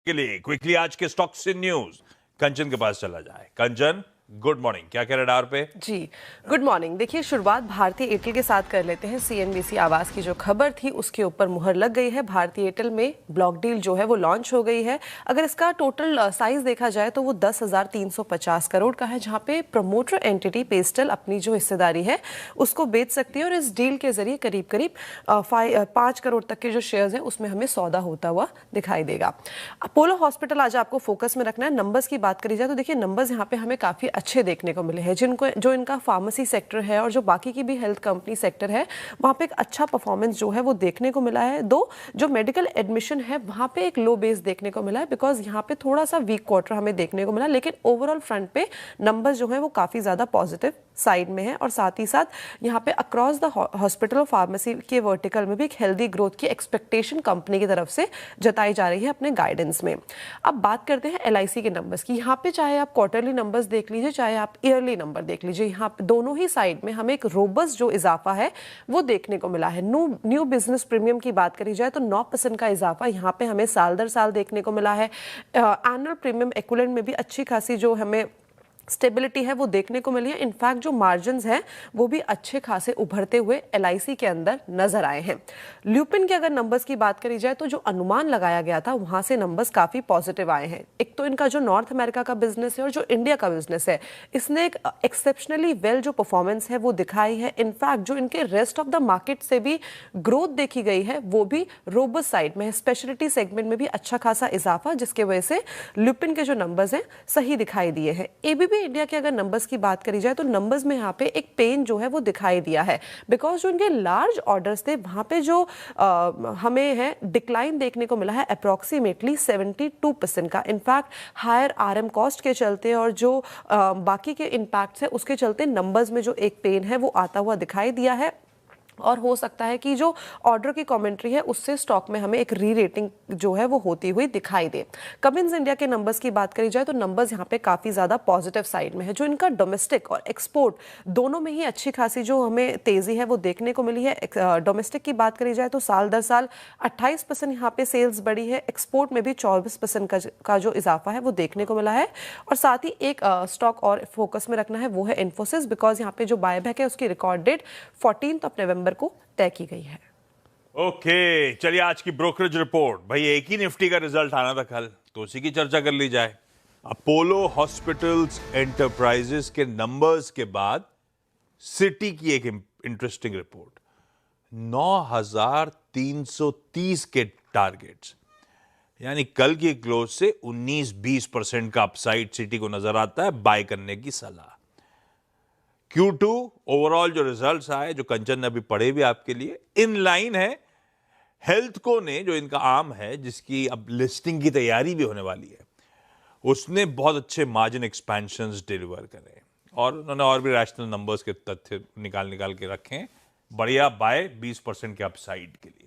के लिए क्विकली आज के स्टॉक्स इन न्यूज कंचन के पास चला जाए। कंचन, गुड मॉर्निंग, क्या कह रडार पे? जी गुड मॉर्निंग। देखिए, शुरुआत भारतीय एयरटेल के साथ कर लेते हैं। सीएनबीसी आवास की जो खबर थी उसके ऊपर मुहर लग गई है। भारतीय एयरटेल में ब्लॉक डील जो है वो लॉन्च हो गई है। अगर इसका टोटल साइज देखा जाए तो वो 10,350 करोड़ का है, जहां पे प्रमोटर एंटिटी पेस्टल अपनी जो हिस्सेदारी है उसको बेच सकती है और इस डील के जरिए करीब करीब 5 करोड़ तक के जो शेयर्स हैं उसमें हमें सौदा होता हुआ दिखाई देगा। अपोलो हॉस्पिटल आज आपको फोकस में रखना है। नंबर्स की बात करी जाए तो देखिए, नंबर्स यहाँ पे हमें काफी अच्छे देखने को मिले हैं। जो इनका फार्मेसी सेक्टर है और जो बाकी की भी हेल्थ कंपनी सेक्टर है, वहां पे एक अच्छा परफॉर्मेंस जो है वो देखने को मिला है। दो जो मेडिकल एडमिशन है वहां पे एक लो बेस देखने को मिला है, बिकॉज यहाँ पे थोड़ा सा वीक क्वार्टर हमें देखने को मिला, लेकिन ओवरऑल फ्रंट पे नंबर्स जो है वो काफी ज्यादा पॉजिटिव साइड में है। और साथ ही साथ यहाँ पे अक्रॉस द हॉस्पिटल और फार्मेसी के वर्टिकल में भी एक हेल्दी ग्रोथ की एक्सपेक्टेशन कंपनी की तरफ से जताई जा रही है अपने गाइडेंस में। अब बात करते हैं एलआईसी के नंबर्स की। यहाँ पे चाहे आप क्वार्टरली नंबर्स देख लीजिए, चाहे आप ईयरली नंबर देख लीजिए, यहाँ पे दोनों ही साइड में हमें एक रोबस्ट जो इजाफा है वो देखने को मिला है। न्यू बिजनेस प्रीमियम की बात करी जाए तो 9% का इजाफा यहाँ पे हमें साल दर साल देखने को मिला है। एनुअल प्रीमियम एक्विवेलेंट में भी अच्छी खासी जो हमें स्टेबिलिटी है वो देखने को मिली है। इनफैक्ट जो मार्जिन्स हैं वो भी अच्छे खासे उभरते हुए एलआईसी के अंदर नजर आए हैं। ल्यूपिन के अगर नंबर्स की बात करी जाए तो जो अनुमान लगाया गया था वहां से नंबर्स काफी पॉजिटिव आए हैं। एक तो इनका जो नॉर्थ अमेरिका का बिजनेस है और जो इंडिया का बिजनेस है, इसने एक एक्सेप्शनली वेल जो परफॉर्मेंस है वो दिखाई है। इनफैक्ट जो इनके रेस्ट ऑफ द मार्केट से भी ग्रोथ देखी गई है वो भी रोबस्ट साइड में है। स्पेशलिटी सेगमेंट में भी अच्छा खासा इजाफा, जिसके वजह से ल्यूपिन के जो नंबर्स हैं सही दिखाई दिए हैं। एबीबी इंडिया के अगर नंबर्स की बात करी जाए तो नंबर्स में यहाँ पे एक पेन जो है वो दिखाई दिया है, बिकॉज जो इनके लार्ज ऑर्डर्स थे वहां पे जो हमें है डिक्लाइन देखने को मिला है अप्रोक्सीमेटली 72% का। इनफैक्ट हायर आरएम कॉस्ट के चलते और जो बाकी के इम्पैक्ट्स है उसके चलते नंबर्स में जो एक पेन है वो आता हुआ दिखाई दिया है। और हो सकता है कि जो ऑर्डर की कमेंट्री है उससे स्टॉक में हमें एक री रेटिंग जो है वो होती हुई दिखाई दे। कमिंस इंडिया के नंबर्स की बात करी जाए तो नंबर्स यहाँ पे काफी ज्यादा पॉजिटिव साइड में है। जो इनका डोमेस्टिक और एक्सपोर्ट दोनों में ही अच्छी खासी जो हमें तेजी है वो देखने को मिली है। डोमेस्टिक की बात करी जाए तो साल दर साल 28% यहाँ पे सेल्स बढ़ी है। एक्सपोर्ट में भी 24% का जो इजाफा है वो देखने को मिला है। और साथ ही एक स्टॉक और फोकस में रखना है वो है इन्फोसिस, बिकॉज यहाँ पे जो बायबैक है उसकी रिकॉर्ड डेट 14 नवंबर को तय की गई है। ओके, चलिए आज की ब्रोकरेज रिपोर्ट। भाई एक ही निफ्टी का रिजल्ट आना था कल, तो उसी की चर्चा कर ली जाए। अपोलो हॉस्पिटल्स एंटरप्राइजेस के नंबर्स के बाद सिटी की एक इंटरेस्टिंग रिपोर्ट। 9,330 के टारगेट्स, यानी कल की क्लोज से 19-20% का अपसाइड सिटी को नजर आता है। बाय करने की सलाह। Q2 ओवरऑल जो रिजल्ट्स आए, जो कंचन ने अभी पढ़े भी आपके लिए, इन लाइन है। हेल्थ को ने जो इनका आर्म है, जिसकी अब लिस्टिंग की तैयारी भी होने वाली है, उसने बहुत अच्छे मार्जिन एक्सपेंशंस डिलीवर करे और उन्होंने और भी रैशनल नंबर्स के तथ्य निकाल के रखे। बढ़िया बाय 20% के अपसाइड के लिए।